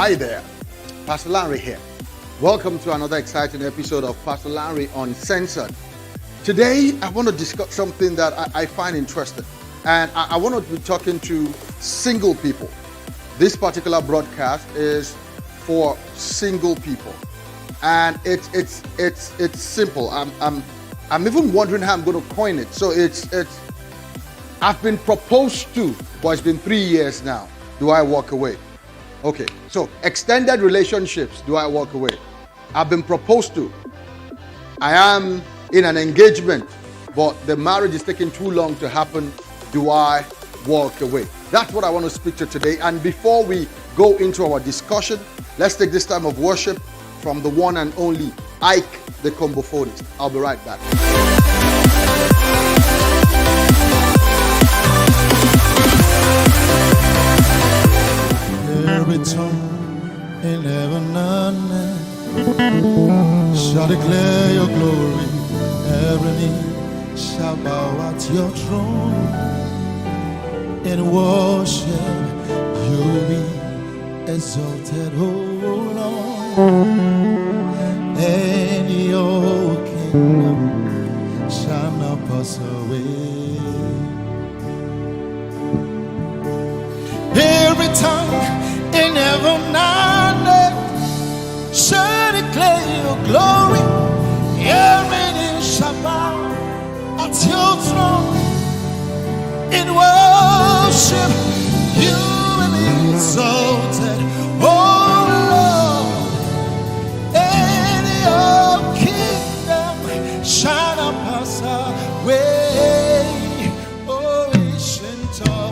Hi there, Pastor Lanre here. Welcome to another exciting episode of Pastor Lanre Uncensored. Today, I want to discuss something that I find interesting, and I want to be talking to single people. This particular broadcast is for single people, and it's simple. I'm even wondering how I'm going to coin it. So it's I've been proposed to, but it's been 3 years now. Do I walk away? Okay, so extended relationships, do I walk away? I've been proposed to. I am in an engagement, but the marriage is taking too long to happen. Do I walk away? That's what I want to speak to today. And before we go into our discussion, let's take this time of worship from the one and only Ike, the combophonist. I'll be right back. Every tongue in heaven and earth shall declare your glory. Every knee shall bow at your throne. In worship you'll be exalted, oh Lord. And your kingdom shall not pass away. Every tongue in heaven and earth shall declare your glory. Every knee shall bow at your throne. In worship you will be exalted, oh Lord. And your kingdom shall not pass away. Oh, ancient of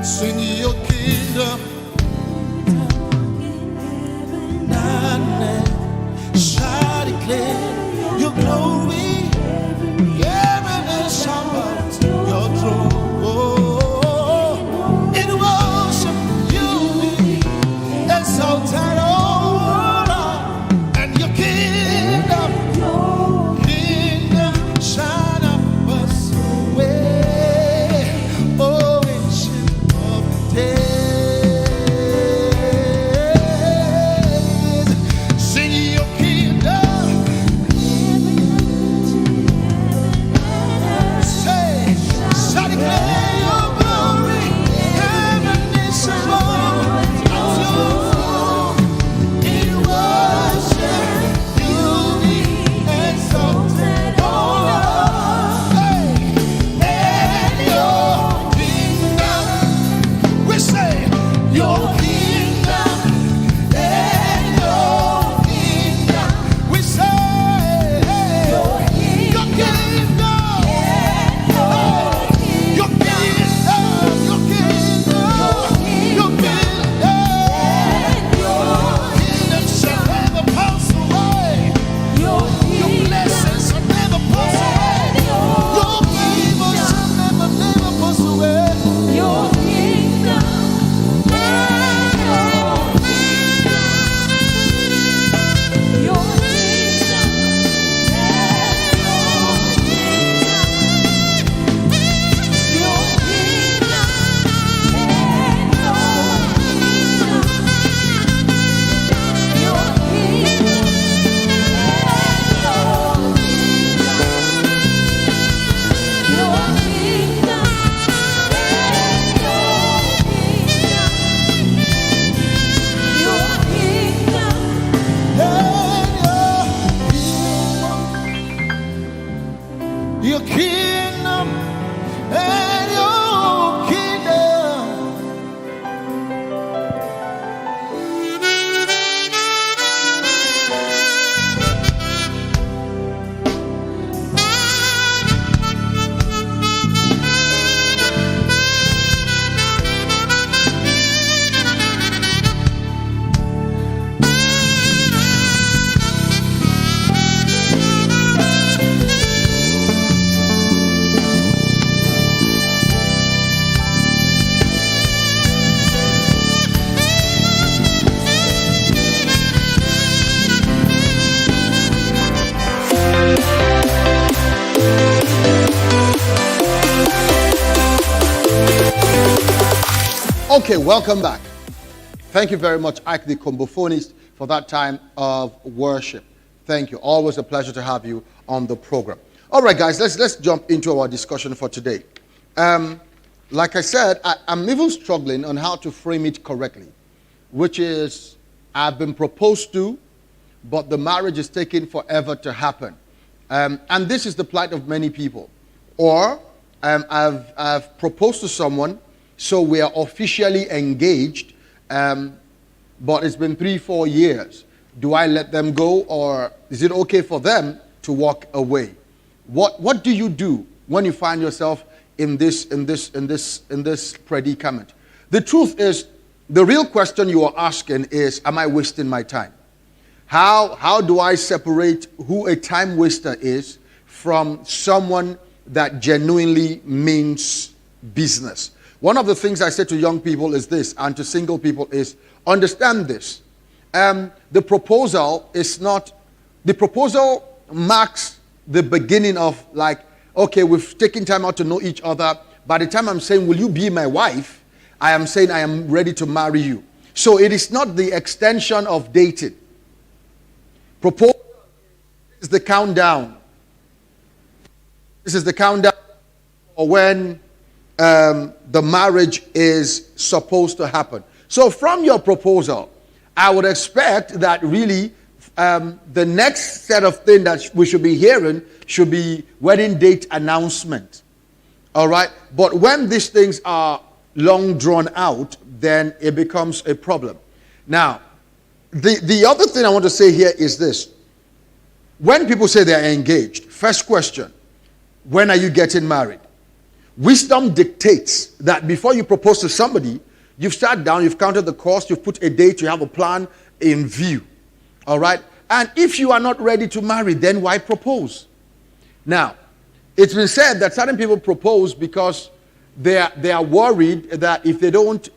sing your kingdom, none shall declare your glory. Every knee shall bow to your throne. In worship you be exalted, oh Lord, and your kingdom shall not pass away. Oh, ancient of days, sing your kingdom. Say, shall declare your glory. Heaven is above you. In worship you be exalted, oh Lord. And your kingdom, we say, your kingdom, and your kingdom, we say, your kingdom, your kingdom, your kingdom shall never pass away. Your blessings shall never pass away. Your favor shall never pass away. Your kingdom, your Your kingdom and your kingdom. Okay, welcome back. Thank you very much, Ike the Combophonist, for that time of worship. Thank you. Always a pleasure to have you on the program. All right, guys, let's jump into our discussion for today. Like I said, I'm even struggling on how to frame it correctly, which is I've been proposed to, but the marriage is taking forever to happen. And this is the plight of many people. Or I've proposed to someone, so we are officially engaged, but it's been 3-4 years. Do I let them go, or is it okay for them to walk away? What do you do when you find yourself in this predicament? The truth is, the real question you are asking is, am I wasting my time? How do I separate who a time waster is from someone that genuinely means business? One of the things I say to young people is this, and to single people is, understand this. The proposal marks the beginning of, like, okay, we've taken time out to know each other. By the time I'm saying, will you be my wife? I am saying I am ready to marry you. So it is not the extension of dating. Proposal is the countdown. This is the countdown for when the marriage is supposed to happen. So from your proposal, I would expect that really the next set of things that we should be hearing should be wedding date announcement. All right? But when these things are long drawn out, then it becomes a problem. Now, the other thing I want to say here is this. When people say they are engaged, first question, when are you getting married? Wisdom dictates that before you propose to somebody, you've sat down, you've counted the cost, you've put a date, you have a plan in view. All right? And if you are not ready to marry, then why propose? Now, it's been said that certain people propose because they are worried that if they don't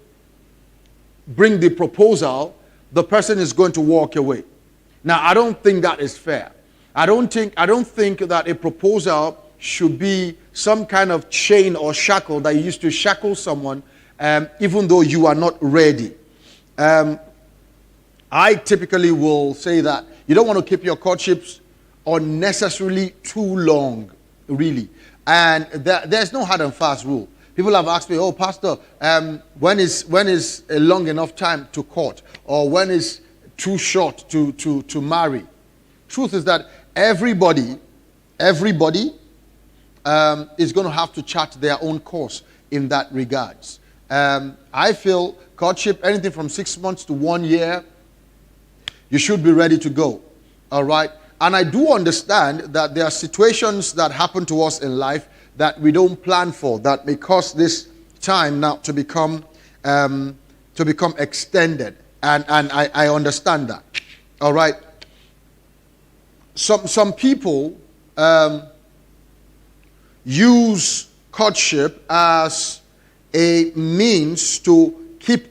bring the proposal, the person is going to walk away. Now, I don't think that is fair. I don't think that a proposal should be some kind of chain or shackle that you used to shackle someone, even though you are not ready. I typically will say that you don't want to keep your courtships unnecessarily too long, really. And there's no hard and fast rule. People have asked me, oh, Pastor, when is a long enough time to court? Or when is too short to marry? Truth is that everybody is going to have to chart their own course in that regards. I feel courtship, anything from 6 months to 1 year, you should be ready to go. All right? And I do understand that there are situations that happen to us in life that we don't plan for, that may cause this time now to become extended. And I understand that. All right? Some people use courtship as a means to keep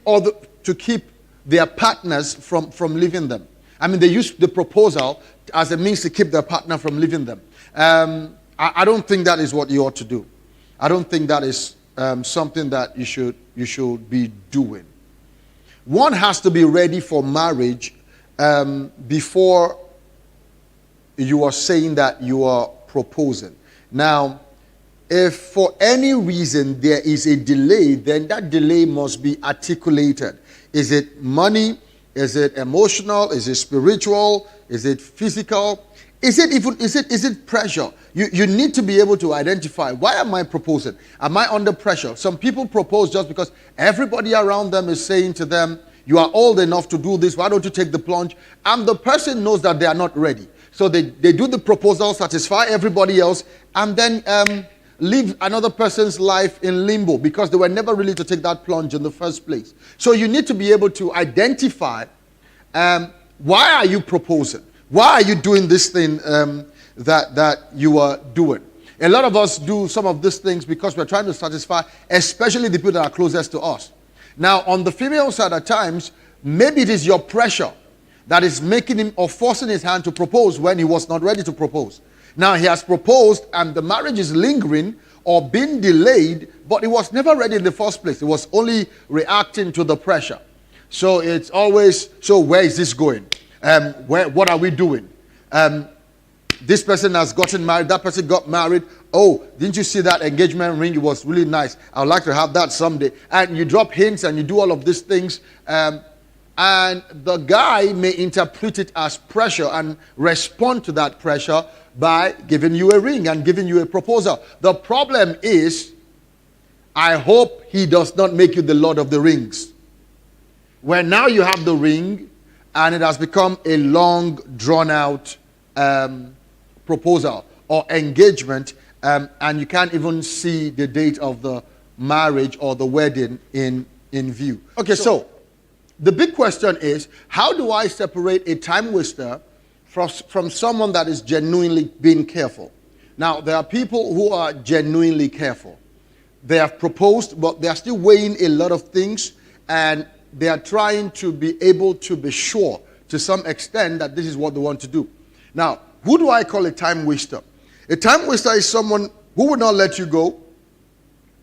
their partners from leaving them. I mean, they use the proposal as a means to keep their partner from leaving them. I don't think that is what you ought to do. I don't think that is something that you should be doing. One has to be ready for marriage before you are saying that you are proposing. Now, if for any reason there is a delay, then that delay must be articulated. Is it money? Is it emotional? Is it spiritual? Is it physical? Is it pressure? You need to be able to identify, why am I proposing? Am I under pressure? Some people propose just because everybody around them is saying to them, you are old enough to do this, why don't you take the plunge? And the person knows that they are not ready. So they do the proposal, satisfy everybody else, and then leave another person's life in limbo because they were never really to take that plunge in the first place. So you need to be able to identify, why are you proposing? Why are you doing this thing that you are doing? A lot of us do some of these things because we're trying to satisfy, especially the people that are closest to us. Now, on the female side at times, maybe it is your pressure that is making him or forcing his hand to propose when he was not ready to propose. Now he has proposed and the marriage is lingering or been delayed, but it was never ready in the first place. It was only reacting to the pressure. So it's always, so where is this going? What are we doing? This person has gotten married, that person got married. Oh, didn't you see that engagement ring? It was really nice. I would like to have that someday. And you drop hints and you do all of these things. And the guy may interpret it as pressure and respond to that pressure by giving you a ring and giving you a proposal. The problem is, I hope he does not make you the Lord of the Rings. Where now you have the ring and it has become a long, drawn-out proposal or engagement, and you can't even see the date of the marriage or the wedding in view. Okay, so the big question is, how do I separate a time waster from someone that is genuinely being careful? Now, there are people who are genuinely careful. They have proposed, but they are still weighing a lot of things, and they are trying to be able to be sure to some extent that this is what they want to do. Now, who do I call a time waster? A time waster is someone who will not let you go,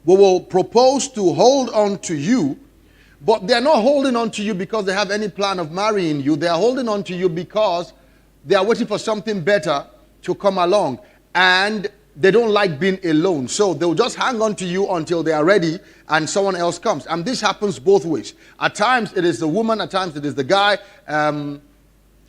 who will propose to hold on to you, but they're not holding on to you because they have any plan of marrying you. They are holding on to you because they are waiting for something better to come along, and they don't like being alone. So they'll just hang on to you until they are ready and someone else comes. And this happens both ways. At times it is the woman, at times it is the guy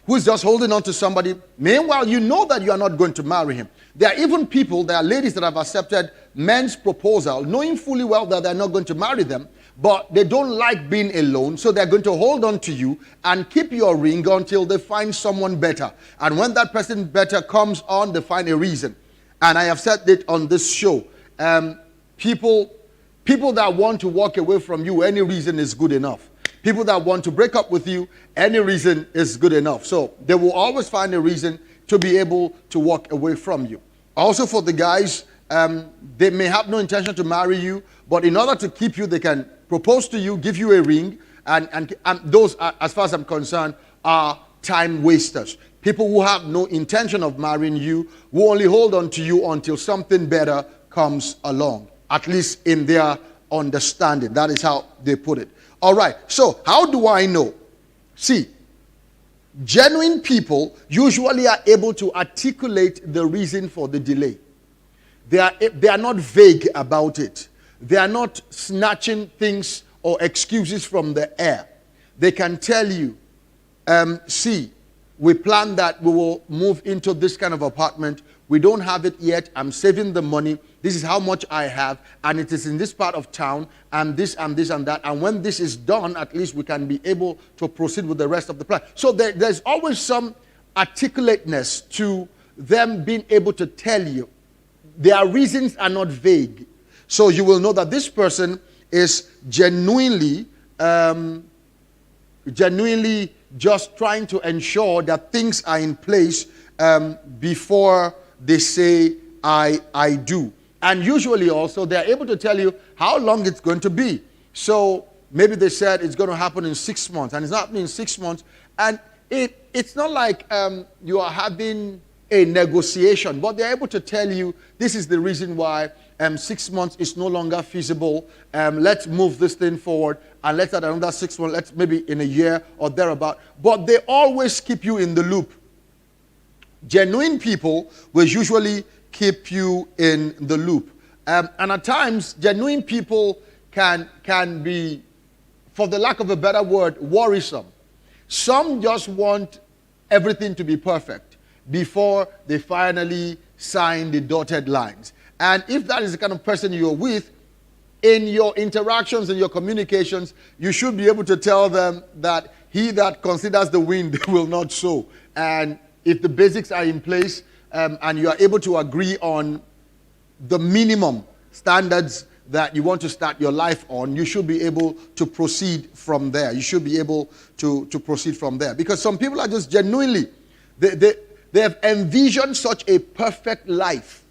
who's just holding on to somebody. Meanwhile, you know that you are not going to marry him. There are even people, there are ladies that have accepted men's proposal, knowing fully well that they're not going to marry them, but they don't like being alone, so they're going to hold on to you and keep your ring until they find someone better. And when that person better comes on, they find a reason. And I have said it on this show. People that want to walk away from you, any reason is good enough. People that want to break up with you, any reason is good enough. So they will always find a reason to be able to walk away from you. Also for the guys, they may have no intention to marry you, but in order to keep you, they can propose to you, give you a ring, and those, as far as I'm concerned, are time wasters. People who have no intention of marrying you, who only hold on to you until something better comes along, at least in their understanding. That is how they put it. All right, so how do I know? See, genuine people usually are able to articulate the reason for the delay. They are not vague about it. They are not snatching things or excuses from the air. They can tell you, see, we plan that we will move into this kind of apartment. We don't have it yet. I'm saving the money. This is how much I have, and it is in this part of town, and this and this and that. And when this is done, at least we can be able to proceed with the rest of the plan. So there's always some articulateness to them being able to tell you. Their reasons are not vague. So you will know that this person is genuinely just trying to ensure that things are in place before they say, I do. And usually also, they're able to tell you how long it's going to be. So maybe they said it's going to happen in 6 months, and it's not happening in 6 months. And it's not like you are having a negotiation, but they're able to tell you this is the reason why 6 months is no longer feasible. Let's move this thing forward, and let's add another 6 months, let's maybe in a year or thereabout. But they always keep you in the loop. Genuine people will usually keep you in the loop. And at times, genuine people can be, for the lack of a better word, worrisome. Some just want everything to be perfect before they finally sign the dotted lines. And if that is the kind of person you're with, in your interactions and your communications, you should be able to tell them that he that considers the wind will not sow. And if the basics are in place, and you are able to agree on the minimum standards that you want to start your life on, you should be able to proceed from there. You should be able to proceed from there. Because some people are just genuinely, they have envisioned such a perfect life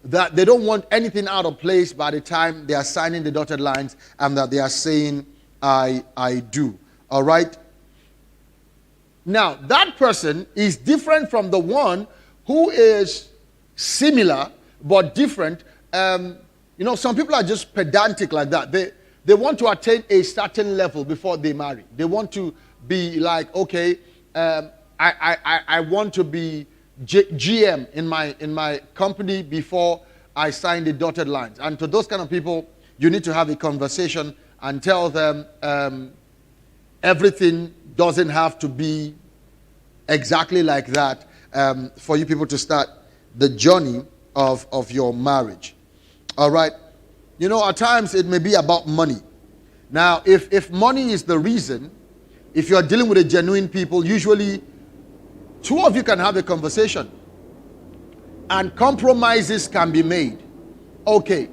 that they don't want anything out of place by the time they are signing the dotted lines and that they are saying, I do. All right? Now, that person is different from the one who is similar but different. Some people are just pedantic like that. They want to attain a certain level before they marry. They want to be like, okay, I want to be GM in my company before I sign the dotted lines. And to those kind of people, you need to have a conversation and tell them everything doesn't have to be exactly like that for you people to start the journey of your marriage. All right. At times it may be about money. Now, if money is the reason, if you're dealing with a genuine people, usually two of you can have a conversation and compromises can be made. Okay,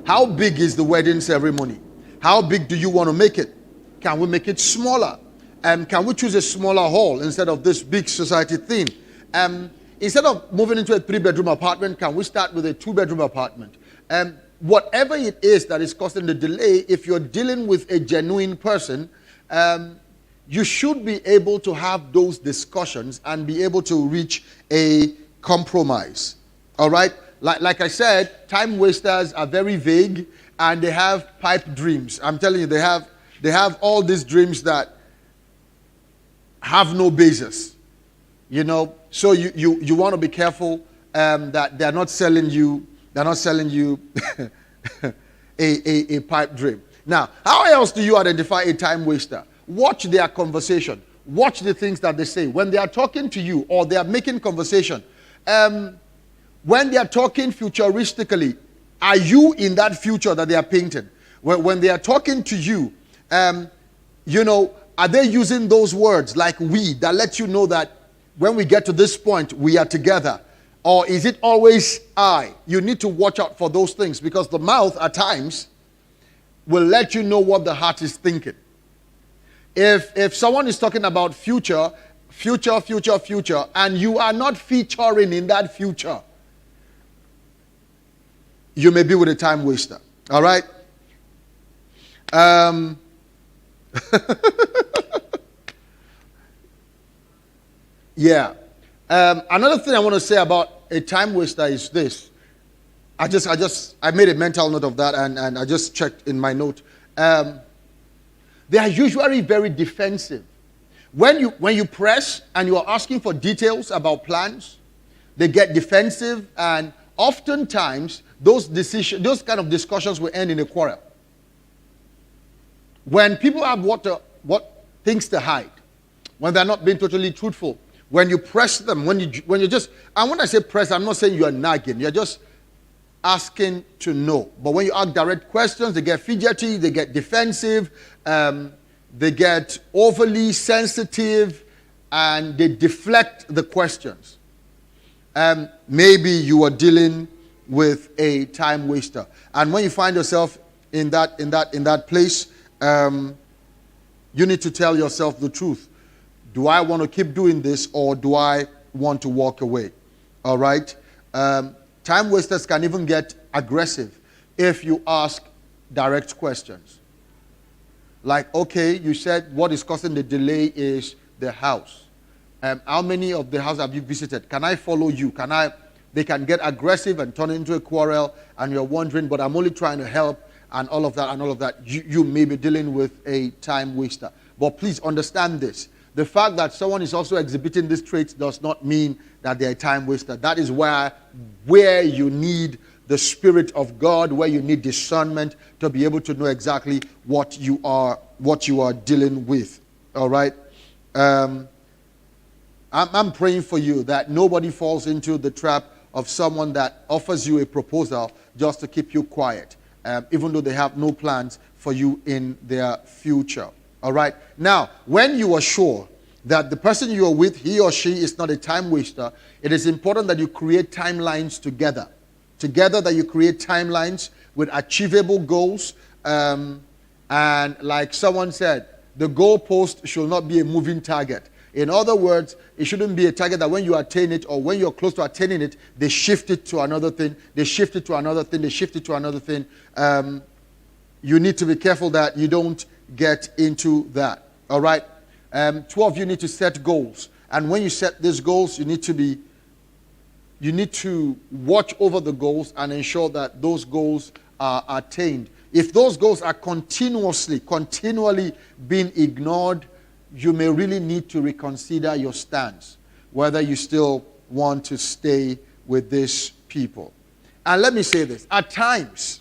how big is the wedding ceremony? How big do you want to make it? Can we make it smaller? Can we choose a smaller hall instead of this big society thing? Instead of moving into a 3-bedroom apartment, can we start with a 2-bedroom apartment? Whatever it is that is causing the delay, if you're dealing with a genuine person, you should be able to have those discussions and be able to reach a compromise. All right? Like I said, time wasters are very vague and they have pipe dreams. I'm telling you, they have all these dreams that have no basis. So you want to be careful that they're not selling you a pipe dream. Now, how else do you identify a time waster? Watch their conversation. Watch the things that they say. When they are talking to you or they are making conversation, when they are talking futuristically, are you in that future that they are painting? When they are talking to you, are they using those words like we that let you know that when we get to this point, we are together? Or is it always I? You need to watch out for those things because the mouth at times will let you know what the heart is thinking. If someone is talking about future, and you are not featuring in that future, you may be with a time waster. All right? Yeah. Another thing I want to say about a time waster is this. I made a mental note of that and I just checked in my note. They are usually very defensive. When you press and you are asking for details about plans, they get defensive, and oftentimes those kind of discussions will end in a quarrel. When people have what things to hide, when they're not being totally truthful, when you press them, when you just, and when I say press, I'm not saying you are nagging, you're just asking to know. But when you ask direct questions, they get fidgety, they get defensive, they get overly sensitive, and they deflect the questions. Maybe you are dealing with a time waster, and when you find yourself in that place, you need to tell yourself the truth. Do I want to keep doing this, or do I want to walk away? All right. Time wasters can even get aggressive if you ask direct questions. Like, okay, you said what is causing the delay is the house. How many of the house have you visited? Can I follow you? They can get aggressive and turn into a quarrel, and you're wondering, but I'm only trying to help, and all of that. You may be dealing with a time waster. But please understand this. The fact that someone is also exhibiting these traits does not mean that they're a time waster. That is where you need the Spirit of God, where you need discernment to be able to know exactly what you are dealing with. All right? I'm praying for you that nobody falls into the trap of someone that offers you a proposal just to keep you quiet, even though they have no plans for you in their future. All right. Now, when you are sure that the person you are with, he or she is not a time waster, it is important that you create timelines together. That you create timelines with achievable goals. And like someone said, the goalpost should not be a moving target. In other words, it shouldn't be a target that when you attain it or when you're close to attaining it, they shift it to another thing. They shift it to another thing. They shift it to another thing. You need to be careful that you don't get into that. All right? Two of you need to set goals. And when you set these goals, you need to be you need to watch over the goals and ensure that those goals are attained. If those goals are continually being ignored, you may really need to reconsider your stance, whether you still want to stay with these people. And let me say this, at times,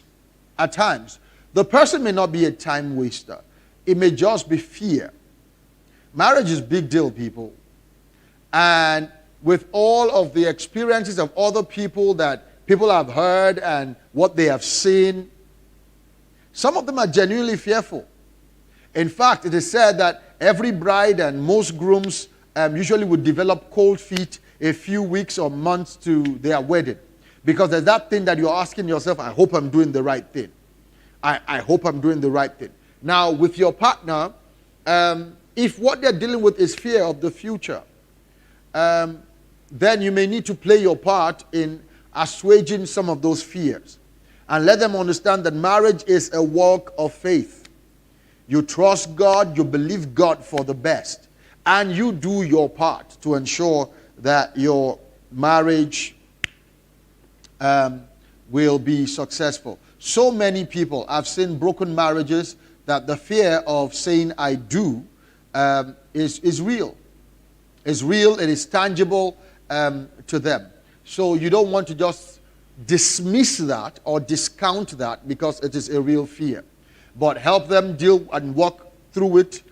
the person may not be a time waster. It may just be fear. Marriage is a big deal, people. And with all of the experiences of other people that people have heard and what they have seen, some of them are genuinely fearful. In fact, it is said that every bride and most grooms usually would develop cold feet a few weeks or months to their wedding. Because there's that thing that you're asking yourself, I hope I'm doing the right thing. I hope I'm doing the right thing. Now, with your partner, if what they're dealing with is fear of the future, then you may need to play your part in assuaging some of those fears. And let them understand that marriage is a walk of faith. You trust God, you believe God for the best, and you do your part to ensure that your marriage will be successful. So many people, I've seen broken marriages that the fear of saying I do is real. It's real, it is tangible to them. So you don't want to just dismiss that or discount that because it is a real fear. But help them deal and walk through it,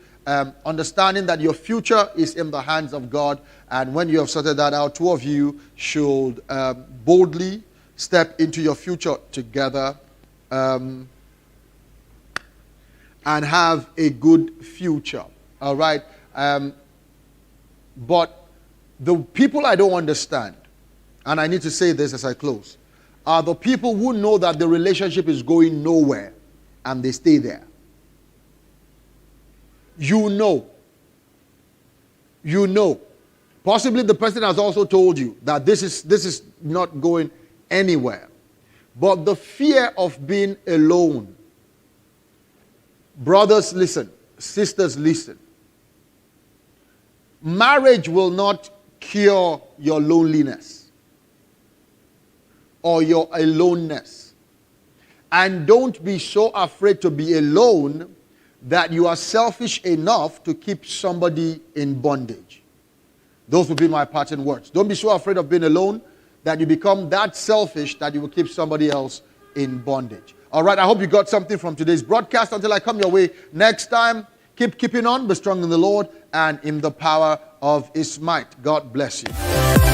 understanding that your future is in the hands of God. And when you have sorted that out, two of you should boldly step into your future together and have a good future. All right? But the people I don't understand, and I need to say this as I close, are the people who know that the relationship is going nowhere and they stay there. You know. Possibly the person has also told you that this is not going anywhere. But the fear of being alone. Brothers, listen. Sisters, listen. Marriage will not cure your loneliness or your aloneness. And don't be so afraid to be alone that you are selfish enough to keep somebody in bondage. Those would be my parting words. Don't be so afraid of being alone that you become that selfish that you will keep somebody else in bondage. All right, I hope you got something from today's broadcast. Until I come your way next time, keep keeping on, be strong in the Lord and in the power of His might. God bless you.